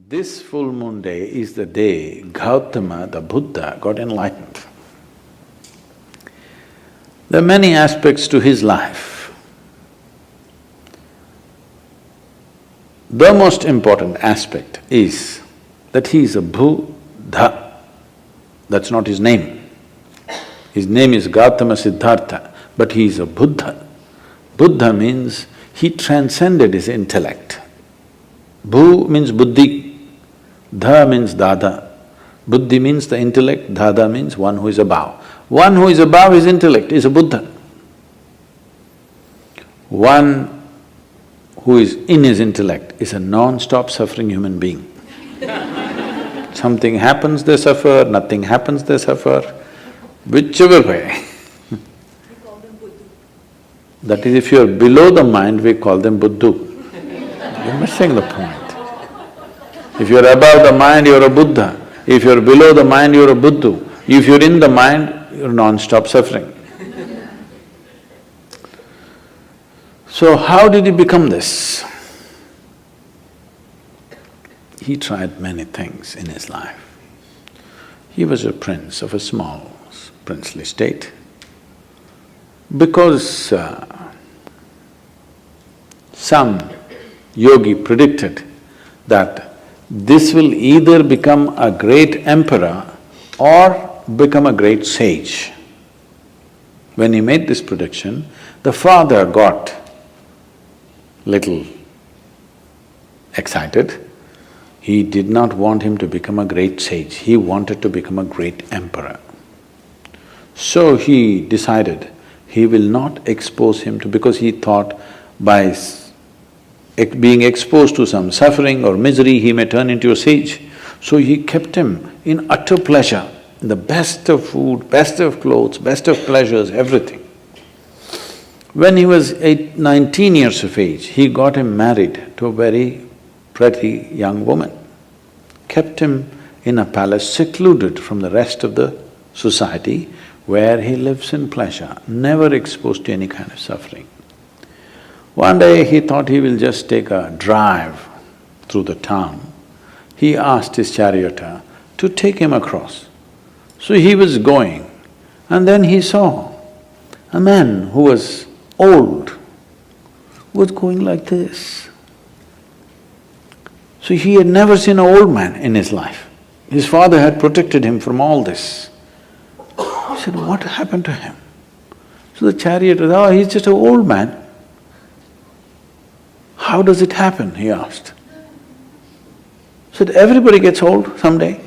This full moon day is the day Gautama, the Buddha, got enlightened. There are many aspects to his life. The most important aspect is that he is a Buddha. That's not his name. His name is Gautama Siddhartha, but he is a Buddha. Buddha means he transcended his intellect. Bu means buddhi, dha means dada. Buddhi means the intellect, dada means one who is above. One who is above his intellect is a Buddha. One who is in his intellect is a non-stop suffering human being. Something happens, they suffer, nothing happens, they suffer, whichever way. We call them Buddha. That is, if you are below the mind, we call them Buddhu. You're missing the point. If you're above the mind, you're a Buddha. If you're below the mind, you're a Buddhu. If you're in the mind, you're non-stop suffering. So how did he become this? He tried many things in his life. He was a prince of a small princely state. Because some yogi predicted that this will either become a great emperor or become a great sage. When he made this prediction, the father got little excited. He did not want him to become a great sage, he wanted to become a great emperor. So he decided he will not expose him to… because he thought by being exposed to some suffering or misery, he may turn into a sage. So he kept him in utter pleasure, the best of food, best of clothes, best of pleasures, everything. When he was 19 years of age, he got him married to a very pretty young woman, kept him in a palace secluded from the rest of the society where he lives in pleasure, never exposed to any kind of suffering. One day he thought he will just take a drive through the town. He asked his charioteer to take him across. So he was going, and then he saw a man who was old, was going like this. So he had never seen an old man in his life. His father had protected him from all this. He said, what happened to him? So the charioteer, oh, he's just an old man. How does it happen? He asked. He said, everybody gets old someday.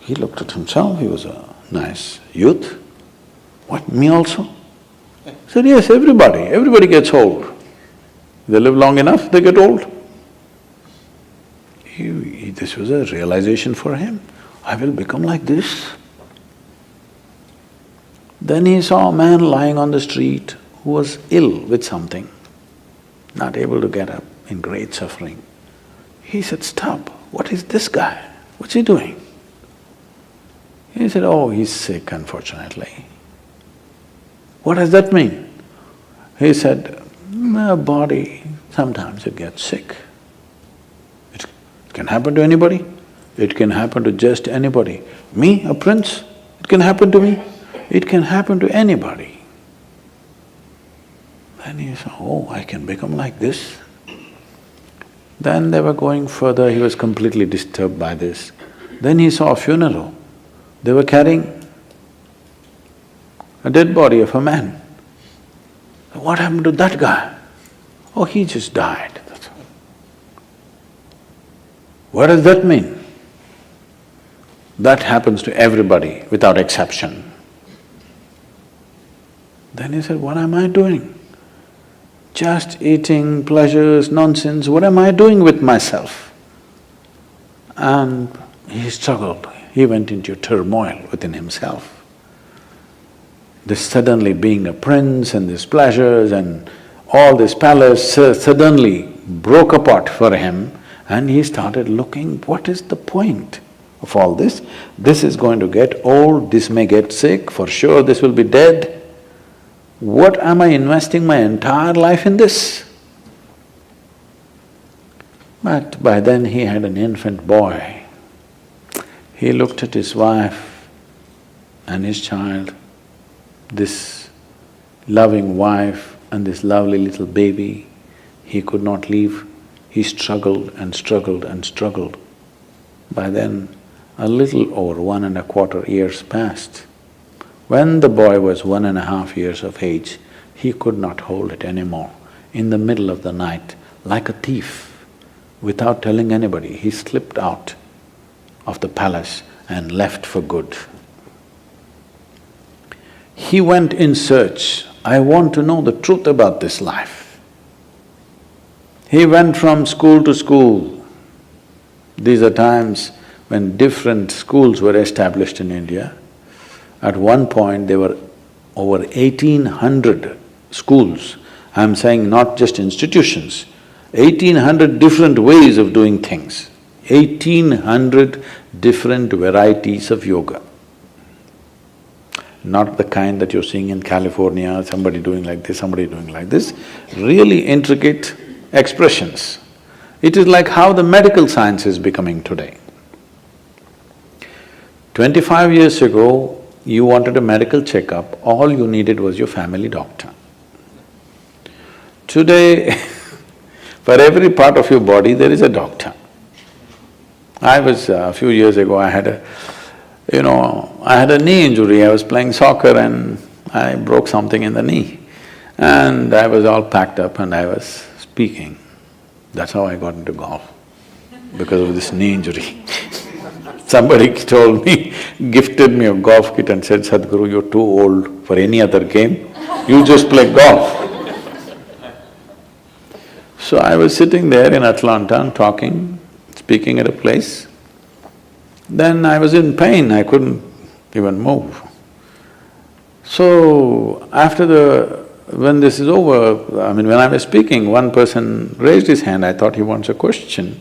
He looked at himself, he was a nice youth. What, me also? He said, yes, everybody gets old. They live long enough, they get old. This was a realization for him, I will become like this. Then he saw a man lying on the street who was ill with something, not able to get up, in great suffering. He said, stop, what is this guy? What's he doing? He said, oh, he's sick, unfortunately. What does that mean? He said, my body, sometimes it gets sick. It can happen to anybody, it can happen to just anybody. Me, a prince, it can happen to me, it can happen to anybody. Then he said, oh, I can become like this. Then they were going further, he was completely disturbed by this. Then he saw a funeral. They were carrying a dead body of a man. What happened to that guy? Oh, he just died, that's all. What does that mean? That happens to everybody without exception. Then he said, what am I doing? Just eating, pleasures, nonsense, what am I doing with myself? And he struggled, he went into turmoil within himself. This suddenly being a prince and these pleasures and all this palace suddenly broke apart for him, and he started looking, what is the point of all this? This is going to get old, this may get sick, for sure this will be dead. What am I investing my entire life in this? But by then he had an infant boy. He looked at his wife and his child, this loving wife and this lovely little baby. He could not leave. He struggled and struggled and struggled. By then, a little over 1.25 years passed. When the boy was 1.5 years of age, he could not hold it anymore. In the middle of the night, like a thief, without telling anybody, he slipped out of the palace and left for good. He went in search, I want to know the truth about this life. He went from school to school. These are times when different schools were established in India. At one point, there were over 1,800 schools. I'm saying not just institutions, 1,800 different ways of doing things, 1,800 different varieties of yoga. Not the kind that you're seeing in California, somebody doing like this, somebody doing like this, really intricate expressions. It is like how the medical science is becoming today. 25 years ago, you wanted a medical checkup, all you needed was your family doctor. Today, for every part of your body, there is a doctor. A few years ago, I had a knee injury. I was playing soccer and I broke something in the knee. And I was all packed up and I was speaking. That's how I got into golf, because of this knee injury. Somebody told me, gifted me a golf kit and said, Sadguru, you're too old for any other game, you just play golf. So I was sitting there in Atlanta and talking, speaking at a place. Then I was in pain, I couldn't even move. So when this is over, when I was speaking, one person raised his hand, I thought he wants a question.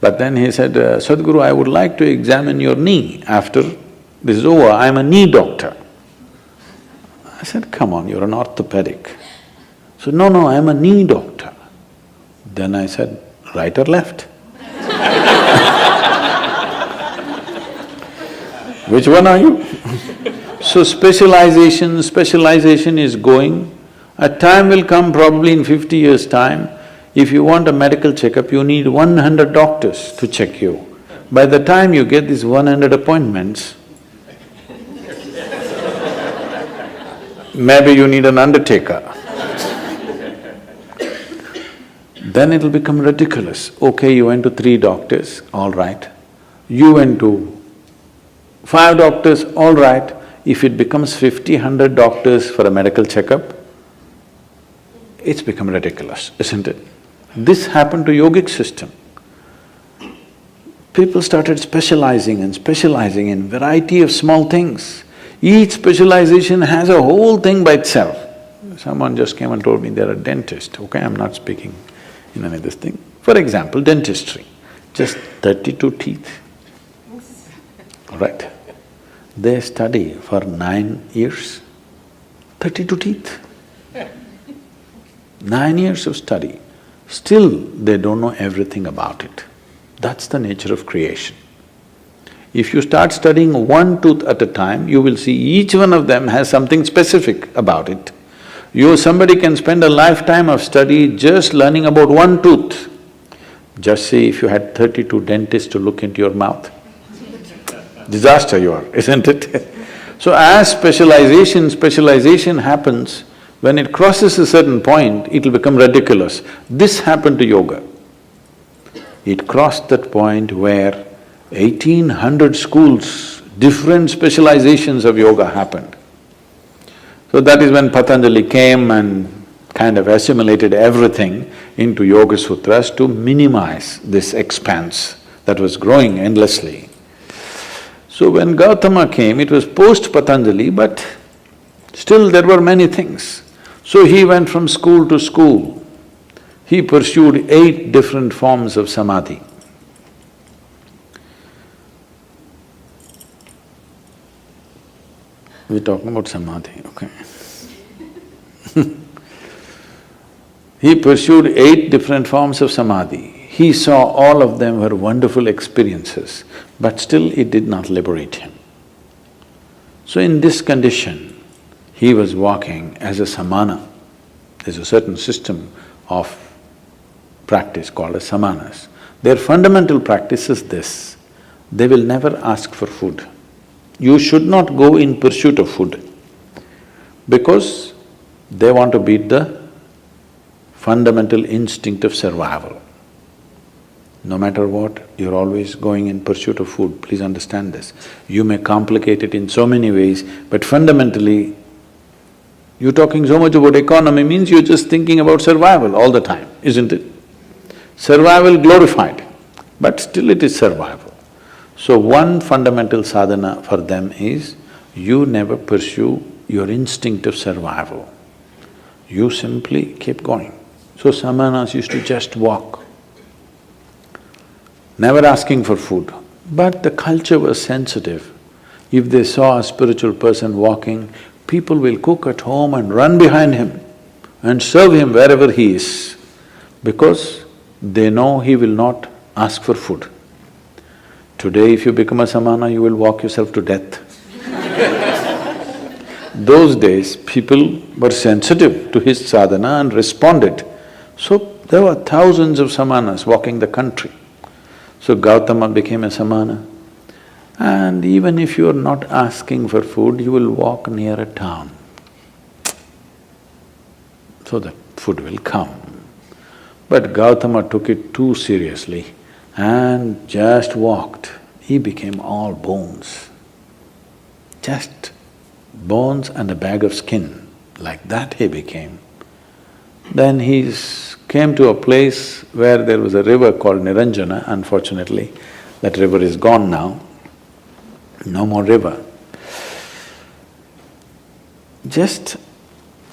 But then he said, Sadguru, I would like to examine your knee after this is over, I'm a knee doctor. I said, come on, you're an orthopedic. So, no, I'm a knee doctor. Then I said, right or left? Which one are you? So specialization is going. A time will come probably in 50 years' time, if you want a medical checkup, you need 100 doctors to check you. By the time you get these 100 appointments, maybe you need an undertaker. Then it'll become ridiculous. Okay, you went to 3 doctors, all right. You went to 5 doctors, all right. If it becomes 50, 100 doctors for a medical checkup, it's become ridiculous, isn't it? This happened to yogic system. People started specializing and specializing in variety of small things. Each specialization has a whole thing by itself. Someone just came and told me they're a dentist, okay, I'm not speaking in any of this thing. For example, dentistry, just 32 teeth, all right? They study for 9 years, 32 teeth. 9 years of study. Still, they don't know everything about it. That's the nature of creation. If you start studying one tooth at a time, you will see each one of them has something specific about it. Somebody can spend a lifetime of study just learning about one tooth. Just see if you had 32 dentists to look into your mouth. Disaster you are, isn't it? So as specialization happens, when it crosses a certain point, it'll become ridiculous. This happened to yoga. It crossed that point where 1,800 schools, different specializations of yoga happened. So that is when Patanjali came and kind of assimilated everything into Yoga Sutras to minimize this expanse that was growing endlessly. So when Gautama came, it was post-Patanjali, but still there were many things. So he went from school to school. He pursued 8 different forms of samadhi. We're talking about samadhi, okay. He pursued 8 different forms of samadhi. He saw all of them were wonderful experiences, but still it did not liberate him. So in this condition, he was walking as a samana. There's a certain system of practice called as samanas. Their fundamental practice is this: they will never ask for food. You should not go in pursuit of food because they want to beat the fundamental instinct of survival. No matter what, you're always going in pursuit of food, please understand this. You may complicate it in so many ways, but fundamentally, you're talking so much about economy means you're just thinking about survival all the time, isn't it? Survival glorified, but still it is survival. So one fundamental sadhana for them is, you never pursue your instinct of survival. You simply keep going. So samanas used to just walk, never asking for food. But the culture was sensitive. If they saw a spiritual person walking, people will cook at home and run behind him and serve him wherever he is, because they know he will not ask for food. Today if you become a samana, you will walk yourself to death. Those days, people were sensitive to his sadhana and responded. So there were thousands of samanas walking the country. So Gautama became a samana. And even if you are not asking for food, you will walk near a town. So the food will come. But Gautama took it too seriously and just walked. He became all bones. Just bones and a bag of skin, like that he became. Then he came to a place where there was a river called Niranjana. Unfortunately, that river is gone now, no more river. Just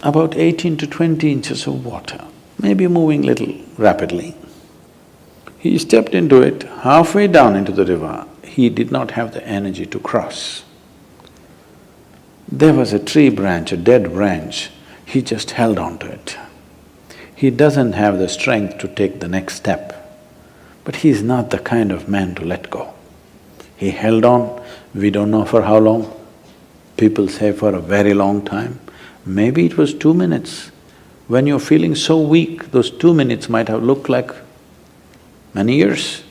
about 18 to 20 inches of water, maybe moving little rapidly. He stepped into it, halfway down into the river, he did not have the energy to cross. There was a tree branch, a dead branch, he just held on to it. He doesn't have the strength to take the next step, but he's not the kind of man to let go. He held on, we don't know for how long, people say for a very long time. Maybe it was 2 minutes. When you're feeling so weak, those 2 minutes might have looked like many years.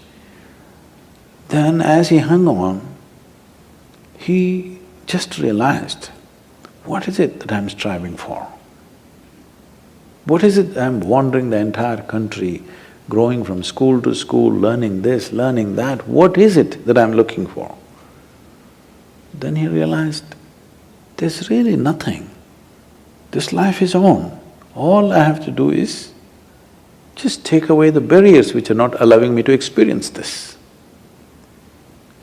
Then as he hung on, he just realized, what is it that I'm striving for? What is it I'm wandering the entire country, growing from school to school, learning this, learning that, what is it that I'm looking for? Then he realized, there's really nothing. This life is on. All I have to do is just take away the barriers which are not allowing me to experience this.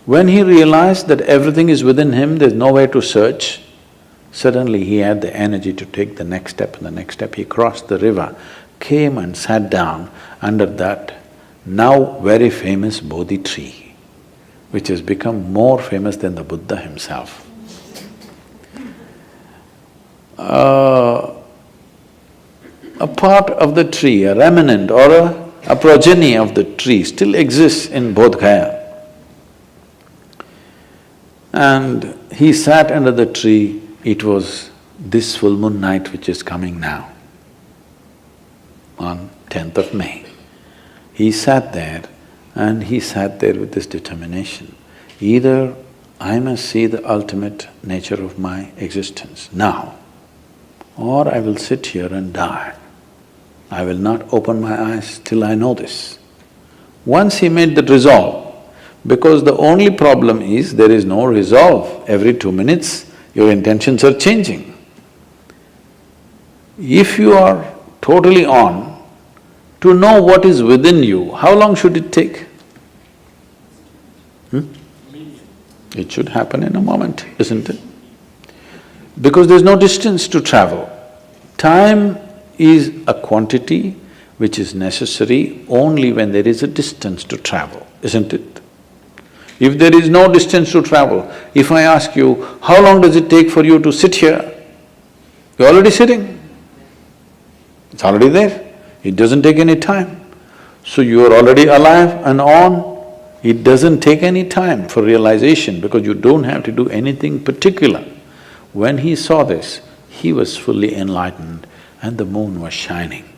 When he realized that everything is within him, there's nowhere to search, suddenly he had the energy to take the next step and the next step. He crossed the river, came and sat down under that now very famous Bodhi tree, which has become more famous than the Buddha himself. A part of the tree, a remnant or a progeny of the tree still exists in Bodh Gaya. And he sat under the tree, it was this full moon night which is coming now, on 10th of May. He sat there and he sat there with this determination, either I must see the ultimate nature of my existence now, or I will sit here and die. I will not open my eyes till I know this. Once he made that resolve, because the only problem is there is no resolve. Every 2 minutes, your intentions are changing. If you are totally on, to know what is within you, how long should it take? It should happen in a moment, isn't it? Because there's no distance to travel. Time is a quantity which is necessary only when there is a distance to travel, isn't it? If there is no distance to travel, if I ask you, how long does it take for you to sit here? You're already sitting. It's already there. It doesn't take any time. So you are already alive and on. It doesn't take any time for realization because you don't have to do anything particular. When he saw this, he was fully enlightened and the moon was shining.